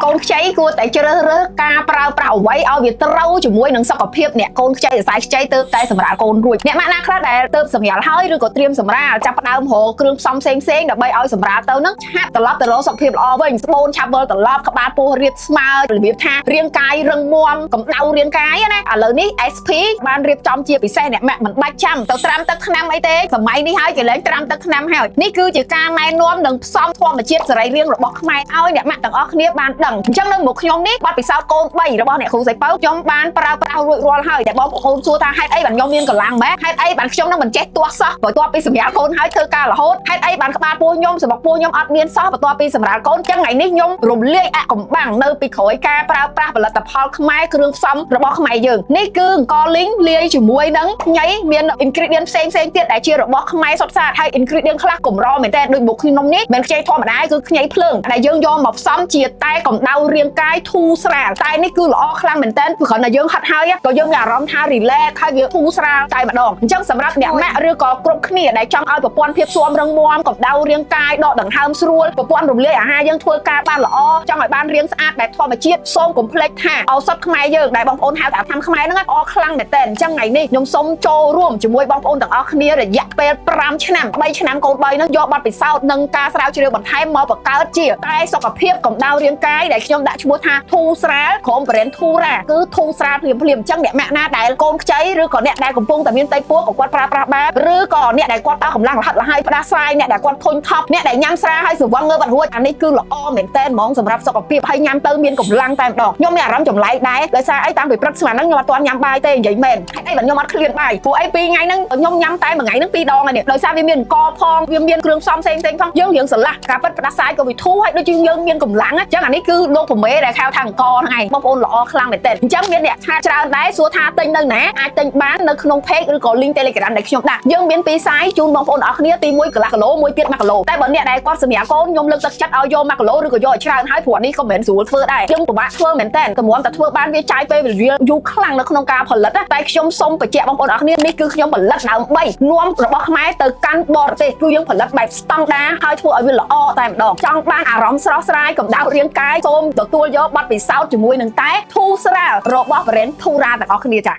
កូនខ្ចីគួរតែជ្រើសរើសការប្រើប្រាស់អ្វីឲ្យវាត្រូវជាមួយនឹងសុខភាពអ្នកកូនខ្ចីសរសៃខ្ចីទៅតែសម្រាប់កូនរួចអ្នកម៉ាក់ណាខ្លះដែលទៅសម្រាលហើយឬក៏ត្រៀមសម្រាលចាប់ផ្ដើមរកគ្រឿងផ្សំផ្សេងដើម្បីឲ្យសម្រាលទៅនឹងឆាប់ត្រឡប់ទៅរកសុខភាពល្អវិញស្បូនឆាប់វិលត្រឡប់ក្បាលពោះរាបស្មើរបៀបថារាងកាយរឹងមាំកម្ដៅរាងកាយណាឥឡូវនេះ SP បានរៀបចំជាពិសេសអ្នកម៉ាក់មិនបាច់ចាំទៅត្រាំទឹកថ្នាំអីទេសម័យនេះហើយគេលែងត្រាំទឹកថ្នាំហើយនេះគឺជាការណែនាំនិងផ្សំធម្មជាតិសរីរាង្គរបស់ខ្មែរឲ្យអ្នកម៉ាក់ទាំងអស់គ្នាបានដឹងអញ្ចឹងនៅមុខខ្ញុំនេះបទពិសោធន៍កូន3របស់អ្នកគ្រូសៃពៅខ្ញុំបានប្រើប្រាស់រួចរាល់ហើយតែបងប្អូនសួរថាហេតុអីបានខ្ញុំមានកម្លាំងម៉េចហេតុអីបានខ្ញុំនឹងមិនចេះទាស់សោះបន្ទាប់ពីសម្រាប់កូនហើយធ្វើការរហូតហេតុអីបានក្បាលពោះខ្ញុំសម្បកពោះខ្ញុំអត់មានសោះបន្ទាប់ពីសម្រាប់កូនអញ្ចឹងថ្ងៃនេះខ្ញុំរំលាយអកំបាំងនៅពីក្រោយការប្រើប្រាស់ផលិតផលខ្មែរគ្រឿងផ្សំរបស់ខ្មែរយើងនេះគឺអង្ករលីងលាយជាមួយនឹងខ្ញីមាន ingredient ផ្សេងទៀតដែលជារបស់ខ្មែរសុទ្ធសាធហើយ ingredient ខ្លះកម្រមែនតើដូចមុខខ្ញុំនេះមិនខ្ចីធម្មតាគឺខ្ញីភ្លើងដែលយើងយកមកផ្សំជាតែកម្ដៅរាងកាយធូរស្រាលតែនេះគឺល្អខ្លាំងមែនតើព្រោះគ្រាន់តែយើងហត់ហើយក៏យើងមានអារម្មណ៍ថា relax ហើយវាធូរស្រាលតែម្ដងអញ្ចឹងសម្រាប់អ្នកម៉ាក់ឬក៏គ្រប់គ្នាដែលចង់ឲ្យប្រព័ន្ធភាពស៊ាំរឹងមាំកម្ដៅរាងកាយដកដង្ហើមស្រួលប្រព័ន្ធរំលាយអាហារយើងធ្វើការបានល្អចង់ឲ្យបានរាងស្អាតបែបធម្មជាតិសូមកុំភ្លេចថាឱសថខ្មែរយើងដែលបងប្អូនហៅថាថាខ្មែរហ្នឹងល្អខ្លាំងមែនតើអញ្ចឹងថ្ងៃនេះខ្ញុំសូមចូលរួមជាមួយបងប្អូនទាំងអស់គ្នារយៈពេល5ឆ្នាំ3ឆ្នាំកូន3ហ្នឹងយកបទពិសោធន៍និងការស្រាវជ្រាវបន្ថែមមកបង្កើតជាតែសុខភាពកម្ដៅរាងកាយដែលខ្ញុំដាក់ឈ្មោះថាធូរស្រាលក្រុមប្រេនធូរ៉ាគឺធូរស្រាលភ្លាមអញ្ចឹងអ្នកម៉ាក់ណាដែលកូនខ្ចីឬក៏អ្នកដែលកំពុងតែមានតៃពោះក៏គាត់ប្រើប្រាស់បានឬក៏អ្នកដែលគាត់អស់កម្លាំងរហ័សរហ័យផ្ដាសាយអ្នកដែលគាត់ធុញថប់អ្នកដែលញ៉ាំស្រាហើយសង្វឹងងើបអត់រួចអានេះគឺល្អមែនតើហ្មងសម្រាប់សុខភាពហើយញ៉ាំទៅមានកម្លាំងតែម្ដងខ្ញុំមានអារម្មណ៍ចម្លែកដែរដោយសារអីតាំងពីព្រឹកស្មានហ្នឹងខ្ញុំអត់ទាន់ញ៉ាំបាយទេនិយាយមែនហេតុអីបើខ្ញុំអត់ឃ្លានបាយព្រោះអី2ថ្ងៃហ្នឹងខ្ញុំញ៉ាំតែមួយថ្ងៃហ្នឹង2ដងហើយនេះដោយសារវាមានអង្គផងវាមានគ្រឿងផ្សំផ្សេងផងយើងរៀងស្រឡះការពិតផ្ដាសាយក៏វាធូរហើយដូចជាយើងមានកម្លាំងអញ្ចឹងអានេះគឺលោកប្រមេដែលហៅថាអង្គហ្នឹងឯងបងប្អូនល្អខ្លាំងមែនតើអញ្ចឹងមានអ្នកឆាតច្រើនដែរសួរថាទិញនៅណាអាចទិញបាននៅក្នុង page ឬក៏ link Telegram ដែលខ្ញុំដាក់យើងមាន2សាយជូនបងប្អូនអរគ្នាទី1កន្លះគីឡូមួយទៀត1គីឡូតែបើអ្នកដែលគាត់សម្រាប់កូនខ្ញុំលើកទឹកចិត្តឲ្យយក1គីឡូឬក៏យកឲ្យច្រើនហើយព្រោះនេះក៏មិនស្រួលធ្វើដែរយើងពិបាកធ្វើមែនតើតម្រាំតែធ្វើបានវាចាយពេលវេលាយូរខ្លាំងនៅក្នុងការផលិតតែខ្ញុំសូមបញ្ជាក់បងប្អូនអរគ្នានេះគឺខ្ញុំផលិតដើម្បីនាំរបស់ខ្មែរទៅកាន់បរទេសគឺយើងផលិតបែបស្តង់ដារហើយធ្វើឲ្យវាល្អតែម្ដងចង់បានអារម្មណ៍ស្រស់ស្រាយកម្ដៅរាងកាយសូមទទួលយកបទពិសោធន៍ជាមួយនឹងតែធូរស្រាលរបស់ brand ធូរ៉ាទាំងអស់គ្នាចា៎